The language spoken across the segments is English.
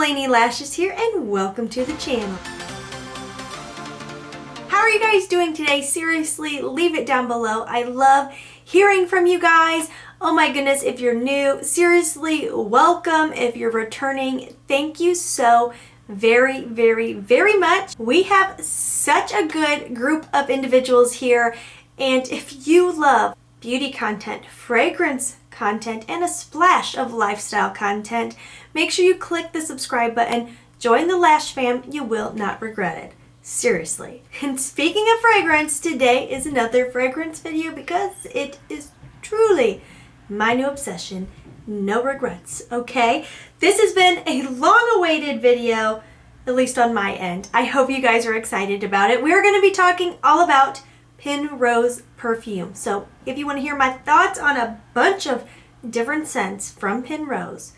Laynie Lashes here and welcome to the channel. How are you guys doing today? Seriously, leave it down below. I love hearing from you guys. Oh my goodness, if you're new, seriously, welcome. If you're returning, thank you so very much. We have such a good group of individuals here, and if you love beauty content, fragrance content, and a splash of lifestyle content, make sure you click the subscribe button, join the Lash fam, you will not regret it. Seriously. And speaking of fragrance, today is another fragrance video because it is truly my new obsession. No regrets, okay? This has been a long-awaited video, at least on my end. I hope you guys are excited about it. We are going to be talking all about Pinrose perfume. So if you want to hear my thoughts on a bunch of different scents from Pinrose,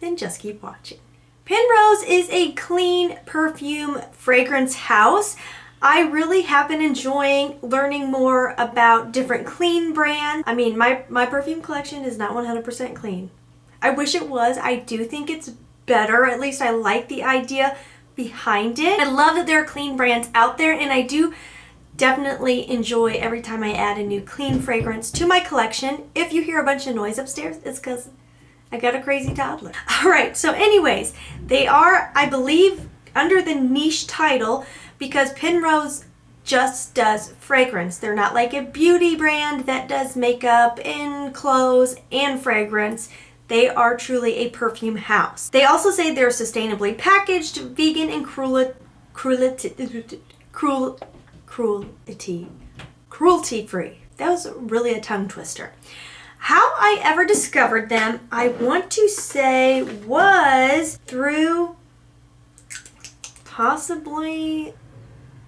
then just keep watching. Pinrose is a clean perfume fragrance house. I really have been enjoying learning more about different clean brands. I mean, my perfume collection is not 100% clean. I wish it was. I do think it's better. At least I like the idea behind it. I love that there are clean brands out there, and I do definitely enjoy every time I add a new clean fragrance to my collection. If you hear a bunch of noise upstairs, it's because I got a crazy toddler. Alright, so anyways, they are, I believe, under the niche title because Pinrose just does fragrance. They're not like a beauty brand that does makeup and clothes and fragrance. They are truly a perfume house. They also say they're sustainably packaged, vegan, and cruelty-free. That was really a tongue twister. How I ever discovered them, I want to say, was through possibly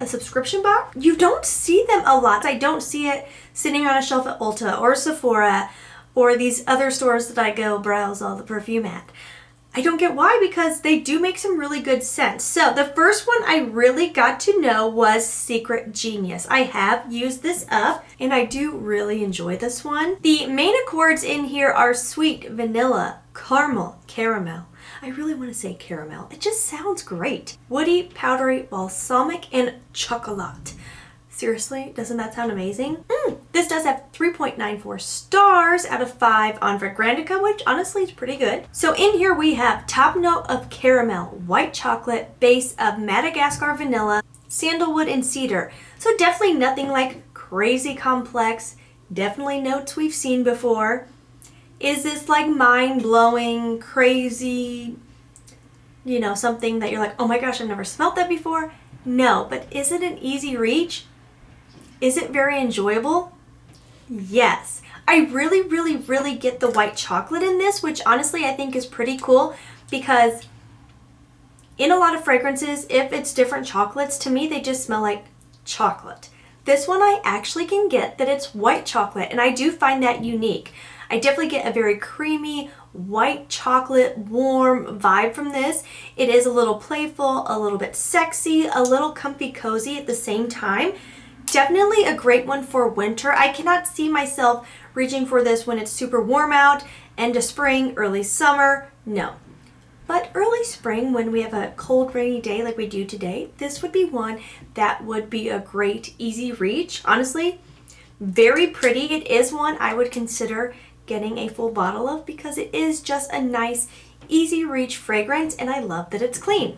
a subscription box. You don't see them a lot. I don't see it sitting on a shelf at Ulta or Sephora or these other stores that I go browse all the perfume at. I don't get why, because they do make some really good scents. So the first one I really got to know was Secret Genius. I have used this up and I do really enjoy this one. The main accords in here are sweet, vanilla, caramel. I really want to say caramel. It just sounds great. Woody, powdery, balsamic, and chocolate. Seriously, doesn't that sound amazing? This does have 3.94 stars out of 5 on Fragrantica, which honestly is pretty good. So in here we have top note of caramel, white chocolate, base of Madagascar vanilla, sandalwood, and cedar. So definitely nothing like crazy complex, definitely notes we've seen before. Is this like mind-blowing, crazy, you know, something that you're like, oh my gosh, I've never smelled that before? No, but is it an easy reach? Is it very enjoyable? Yes. I really get the white chocolate in this, which honestly I think is pretty cool because in a lot of fragrances, if it's different chocolates, to me they just smell like chocolate. This one I actually can get that it's white chocolate, and I do find that unique. I definitely get a very creamy, white chocolate, warm vibe from this. It is a little playful, a little bit sexy, a little comfy cozy at the same time. Definitely a great one for winter. I cannot see myself reaching for this when it's super warm out, end of spring, early summer, no. But early spring, when we have a cold, rainy day like we do today, this would be one that would be a great, easy reach. Honestly, very pretty. It is one I would consider getting a full bottle of because it is just a nice, easy reach fragrance, and I love that it's clean.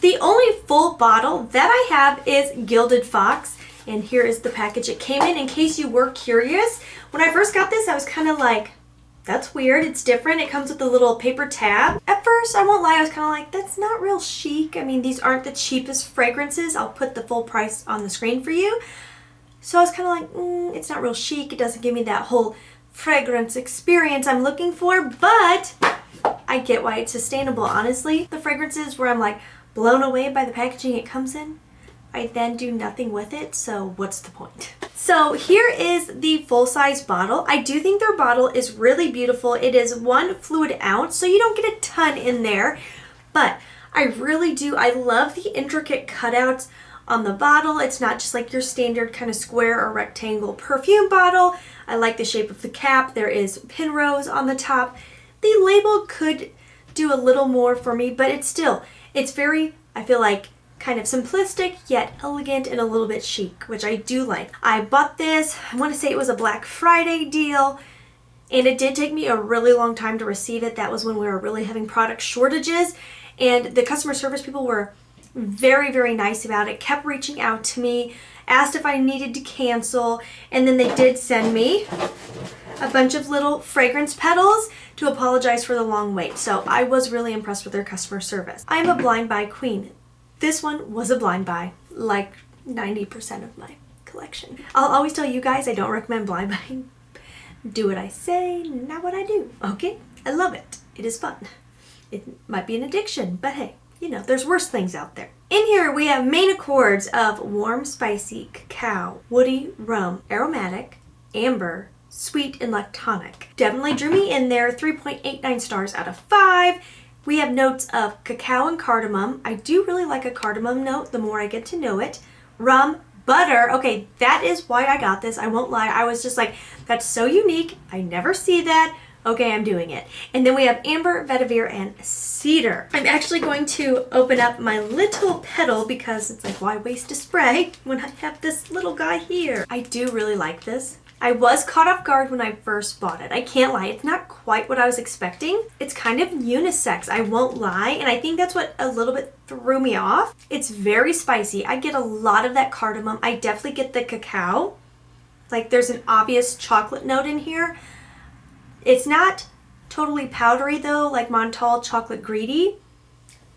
The only full bottle that I have is Gilded Fox. And here is the package it came in case you were curious. When I first got this, I was kind of like, that's weird, it's different. It comes with a little paper tab. At first, I won't lie, I was kind of like, that's not real chic. I mean, these aren't the cheapest fragrances. I'll put the full price on the screen for you. So I was kind of like, it's not real chic. It doesn't give me that whole fragrance experience I'm looking for, but I get why it's sustainable, honestly. The fragrances where I'm like blown away by the packaging it comes in, I then do nothing with it, so what's the point? So here is the full-size bottle. I do think their bottle is really beautiful. It is 1 fluid ounce, so you don't get a ton in there, but I really do. I love the intricate cutouts on the bottle. It's not just like your standard kind of square or rectangle perfume bottle. I like the shape of the cap. There is Pinrose on the top. The label could do a little more for me, but it's very, I feel like, kind of simplistic yet elegant and a little bit chic, which I do like. I bought this, I want to say it was a Black Friday deal, and it did take me a really long time to receive it. That was when we were really having product shortages, and the customer service people were very, very nice about it, kept reaching out to me, asked if I needed to cancel, and then they did send me a bunch of little fragrance petals to apologize for the long wait. So I was really impressed with their customer service. I'm a blind buy queen. This one was a blind buy, like 90% of my collection. I'll always tell you guys I don't recommend blind buying. Do what I say, not what I do, okay? I love it. It is fun. It might be an addiction, but hey, you know, there's worse things out there. In here we have main accords of warm, spicy, cacao, woody, rum, aromatic, amber, sweet, and lactonic. Definitely drew me in there. 3.89 stars out of 5. We have notes of cacao and cardamom. I do really like a cardamom note the more I get to know it. Rum, butter. Okay, that is why I got this. I won't lie. I was just like, that's so unique. I never see that. Okay, I'm doing it. And then we have amber, vetiver, and cedar. I'm actually going to open up my little petal because it's like, why waste a spray when I have this little guy here? I do really like this. I was caught off guard when I first bought it. I can't lie. It's not quite what I was expecting. It's kind of unisex, I won't lie. And I think that's what a little bit threw me off. It's very spicy. I get a lot of that cardamom. I definitely get the cacao. Like there's an obvious chocolate note in here. It's not totally powdery though, like Montal Chocolate Greedy.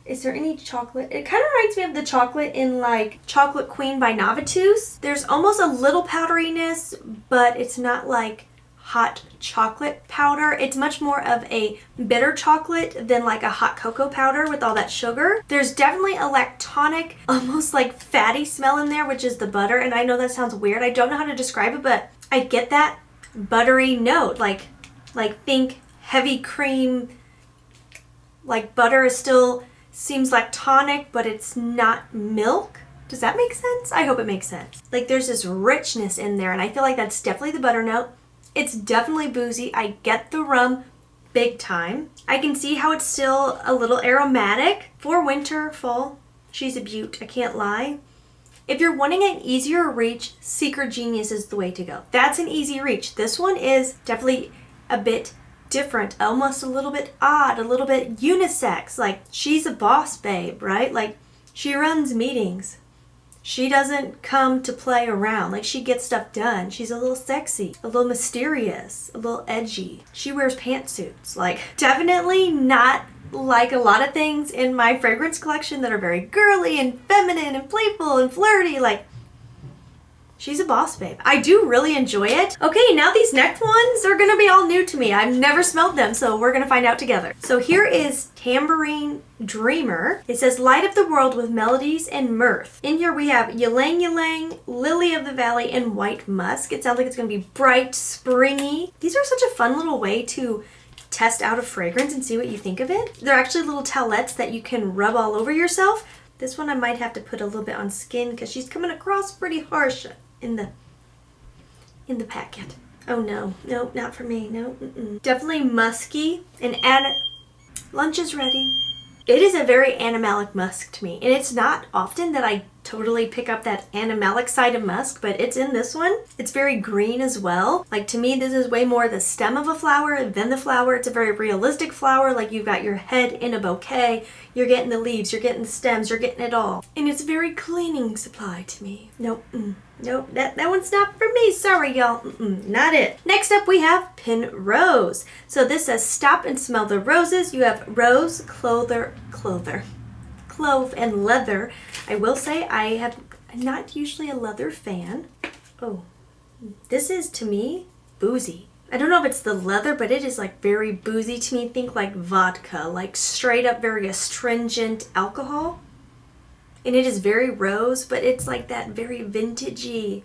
Is there any chocolate? It kind of reminds me of the chocolate in like Chocolate Queen by Novatus. There's almost a little powderiness, but it's not like hot chocolate powder. It's much more of a bitter chocolate than like a hot cocoa powder with all that sugar. There's definitely a lactonic, almost like fatty smell in there, which is the butter. And I know that sounds weird. I don't know how to describe it, but I get that buttery note. Like think heavy cream, like butter is still seems lactonic, but it's not milk. Does that make sense? I hope it makes sense. Like there's this richness in there, and I feel like that's definitely the butter note. It's definitely boozy. I get the rum big time. I can see how it's still a little aromatic. For winter, fall, she's a beaut, I can't lie. If you're wanting an easier reach, Secret Genius is the way to go. That's an easy reach. This one is definitely a bit different, almost a little bit odd, a little bit unisex. Like she's a boss babe, right? Like she runs meetings. She doesn't come to play around. Like she gets stuff done. She's a little sexy, a little mysterious, a little edgy. She wears pantsuits. Like definitely not like a lot of things in my fragrance collection that are very girly and feminine and playful and flirty. Like she's a boss babe. I do really enjoy it. Okay, now these next ones are gonna be all new to me. I've never smelled them, so we're gonna find out together. So here is Tambourine Dreamer. It says, light up the world with melodies and mirth. In here we have Ylang Ylang, Lily of the Valley, and White Musk. It sounds like it's gonna be bright, springy. These are such a fun little way to test out a fragrance and see what you think of it. They're actually little towelettes that you can rub all over yourself. This one I might have to put a little bit on skin because she's coming across pretty harsh in the packet. Oh no, not for me, no. Definitely musky and lunch is ready. It is a very animalic musk to me, and it's not often that I totally pick up that animalic side of musk, but it's in this one. It's very green as well. Like to me, this is way more the stem of a flower than the flower. It's a very realistic flower. Like you've got your head in a bouquet, you're getting the leaves, you're getting the stems, you're getting it all. And it's very cleaning supply to me. Nope, that one's not for me. Sorry, y'all. Not it. Next up, we have Pinrose. So this says, stop and smell the roses. You have rose, clove, and leather. I will say I'm not usually a leather fan. Oh, this is to me boozy. I don't know if it's the leather, but it is like very boozy to me. Think like vodka, like straight up very astringent alcohol. And it is very rose, but it's like that very vintagey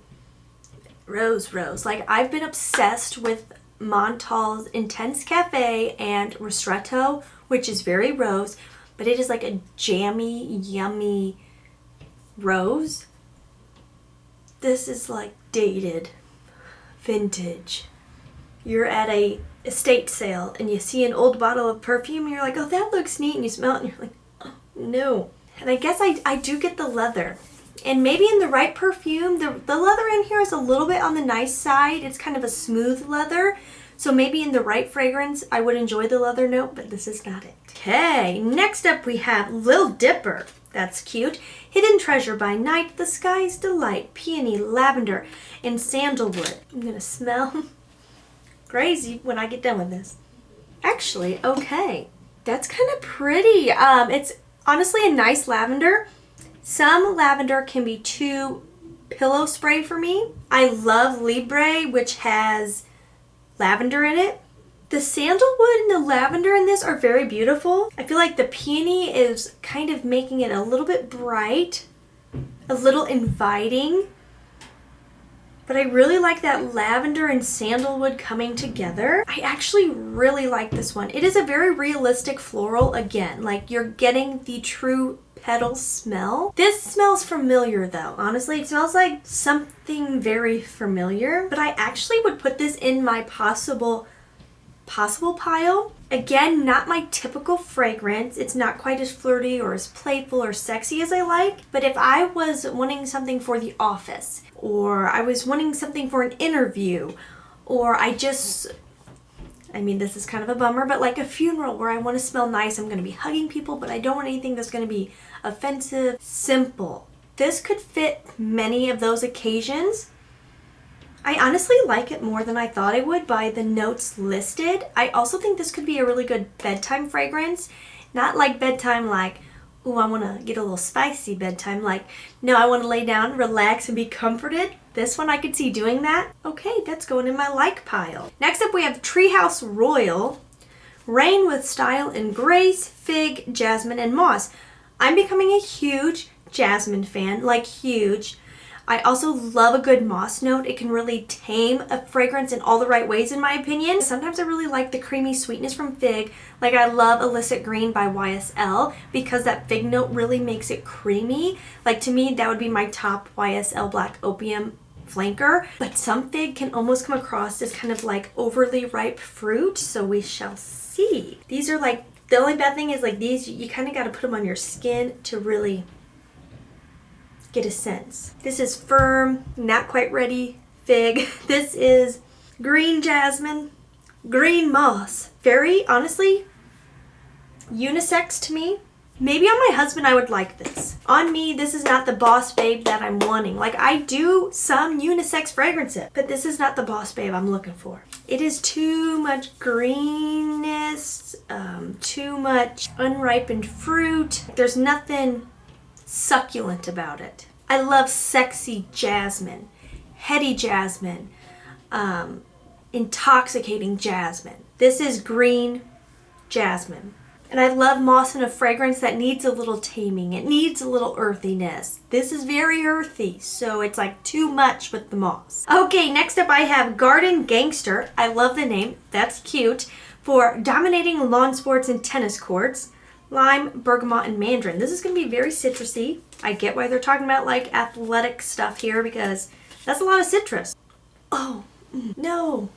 rose. Like I've been obsessed with Montal's Intense Cafe and Ristretto, which is very rose, but it is like a jammy, yummy rose. This is like dated, vintage. You're at a estate sale and you see an old bottle of perfume and you're like, oh, that looks neat, and you smell it and you're like, oh, no. And I guess I do get the leather. And maybe in the right perfume, the leather in here is a little bit on the nice side. It's kind of a smooth leather. So maybe in the right fragrance, I would enjoy the leather note, but this is not it. Okay, next up we have Lil Dipper. That's cute. Hidden Treasure by Night, The Sky's Delight, Peony, Lavender, and Sandalwood. I'm gonna smell crazy when I get done with this. Actually, okay. That's kind of pretty. It's honestly a nice lavender. Some lavender can be too pillow spray for me. I love Libre, which has lavender in it. The sandalwood and the lavender in this are very beautiful. I feel like the peony is kind of making it a little bit bright, a little inviting. But I really like that lavender and sandalwood coming together. I actually really like this one. It is a very realistic floral again. Like you're getting the true petal smell. This smells familiar though. Honestly, it smells like something very familiar. But I actually would put this in my possible pile. Again, not my typical fragrance. It's not quite as flirty or as playful or sexy as I like. But if I was wanting something for the office, or I was wanting something for an interview, or this is kind of a bummer, but like a funeral where I want to smell nice, I'm going to be hugging people, but I don't want anything that's going to be offensive, simple. This could fit many of those occasions. I honestly like it more than I thought I would by the notes listed. I also think this could be a really good bedtime fragrance. Not like bedtime like, ooh, I want to get a little spicy bedtime. Like, no, I want to lay down, relax, and be comforted. This one I could see doing that. Okay, that's going in my like pile. Next up we have Treehouse Royal. Rain with Style and Grace, Fig, Jasmine, and Moss. I'm becoming a huge jasmine fan, like huge. I also love a good moss note. It can really tame a fragrance in all the right ways in my opinion. Sometimes I really like the creamy sweetness from Fig. Like I love Illicit Green by YSL because that fig note really makes it creamy. Like to me that would be my top YSL Black Opium flanker. But some Fig can almost come across as kind of like overly ripe fruit, so we shall see. These are like, the only bad thing is like these, you kind of got to put them on your skin to really get a sense. This is Firm, Not Quite Ready, Fig. This is Green Jasmine, Green Moss. Very, honestly, unisex to me. Maybe on my husband I would like this. On me, this is not the boss babe that I'm wanting. Like I do some unisex fragrances, but this is not the boss babe I'm looking for. It is too much greenness, too much unripened fruit. There's nothing succulent about it. I love sexy jasmine, heady jasmine, intoxicating jasmine. This is green jasmine. And I love moss in a fragrance that needs a little taming. It needs a little earthiness. This is very earthy, so it's like too much with the moss. Okay, next up I have Garden Gangster. I love the name, that's cute. For dominating lawn sports and tennis courts. Lime, bergamot, and mandarin. This is going to be very citrusy. I get why they're talking about like athletic stuff here because that's a lot of citrus. Oh, no.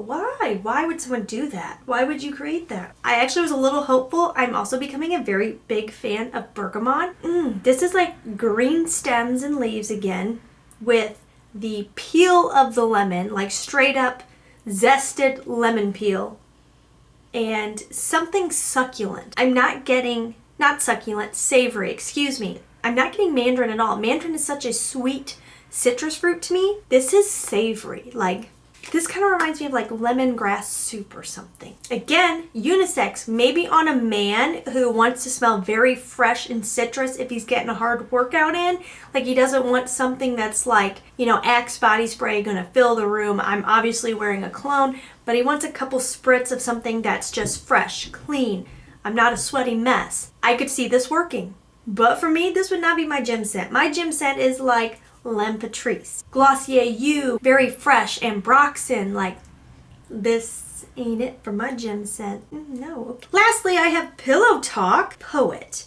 Why? Why would someone do that? Why would you create that? I actually was a little hopeful. I'm also becoming a very big fan of bergamot. This is like green stems and leaves again with the peel of the lemon, like straight up zested lemon peel. And something succulent. I'm not getting, not succulent, savory, excuse me. I'm not getting mandarin at all. Mandarin is such a sweet citrus fruit to me. This is savory. Like, this kind of reminds me of like lemongrass soup or something. Again, unisex, maybe on a man who wants to smell very fresh and citrus if he's getting a hard workout in. Like he doesn't want something that's like, you know, Axe body spray gonna fill the room. I'm obviously wearing a cologne, but he wants a couple spritz of something that's just fresh, clean. I'm not a sweaty mess. I could see this working. But for me, this would not be my gym scent. My gym scent is like Lem Patrice, Glossier You, very fresh, and Broxton. Like, this ain't it for my gym scent. No. Okay. Lastly, I have Pillowtalk Poet.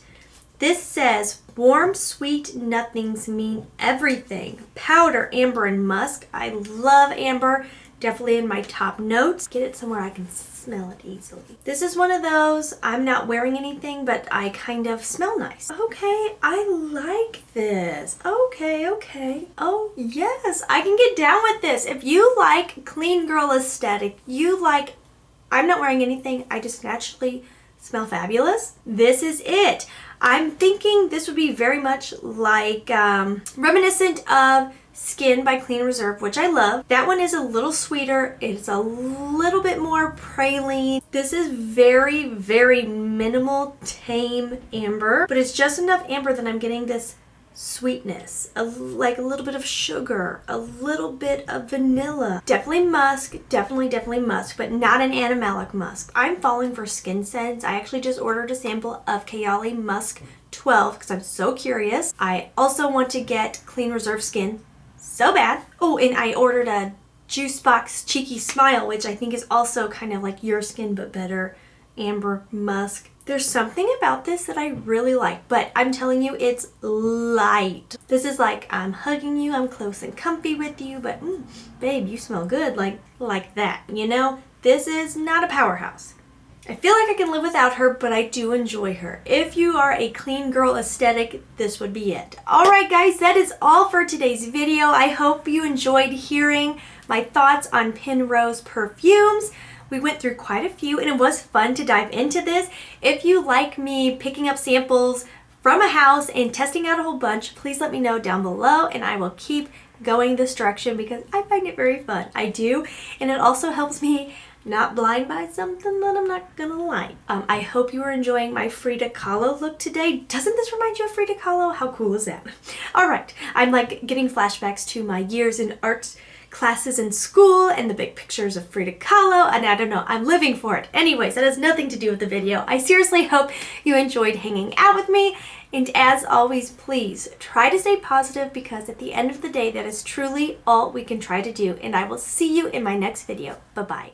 This says, warm, sweet nothings mean everything. Powder, amber, and musk. I love amber. Definitely in my top notes. Get it somewhere I can smell it easily. This is one of those, I'm not wearing anything, but I kind of smell nice. Okay, I like this. Okay, okay. Oh, yes, I can get down with this. If you like clean girl aesthetic, you like, I'm not wearing anything, I just naturally smell fabulous. This is it. I'm thinking this would be very much like reminiscent of Skin by Clean Reserve, which I love. That one is a little sweeter. It's a little bit more praline. This is very, very minimal, tame amber, but it's just enough amber that I'm getting this sweetness, like a little bit of sugar, a little bit of vanilla. Definitely musk, definitely musk, but not an animalic musk. I'm falling for skin scents. I actually just ordered a sample of Kayali Musk 12 because I'm so curious. I also want to get Clean Reserve Skin so bad. Oh, and I ordered a Juice Box Cheeky Smile, which I think is also kind of like your skin but better, amber musk. There's something about this that I really like, but I'm telling you, it's light. This is like, I'm hugging you, I'm close and comfy with you, but babe, you smell good, like that, you know? This is not a powerhouse. I feel like I can live without her, but I do enjoy her. If you are a clean girl aesthetic, this would be it. Alright guys, that is all for today's video. I hope you enjoyed hearing my thoughts on Pinrose perfumes. We went through quite a few and it was fun to dive into this. If you like me picking up samples from a house and testing out a whole bunch, please let me know down below and I will keep going this direction because I find it very fun. I do, and it also helps me not blind by something that I'm not gonna like. I hope you are enjoying my Frida Kahlo look today. Doesn't this remind you of Frida Kahlo? How cool is that? Alright, I'm like getting flashbacks to my years in art classes in school and the big pictures of Frida Kahlo, and I don't know, I'm living for it. Anyways, that has nothing to do with the video. I seriously hope you enjoyed hanging out with me, and as always, please try to stay positive because at the end of the day, that is truly all we can try to do, and I will see you in my next video. Bye-bye.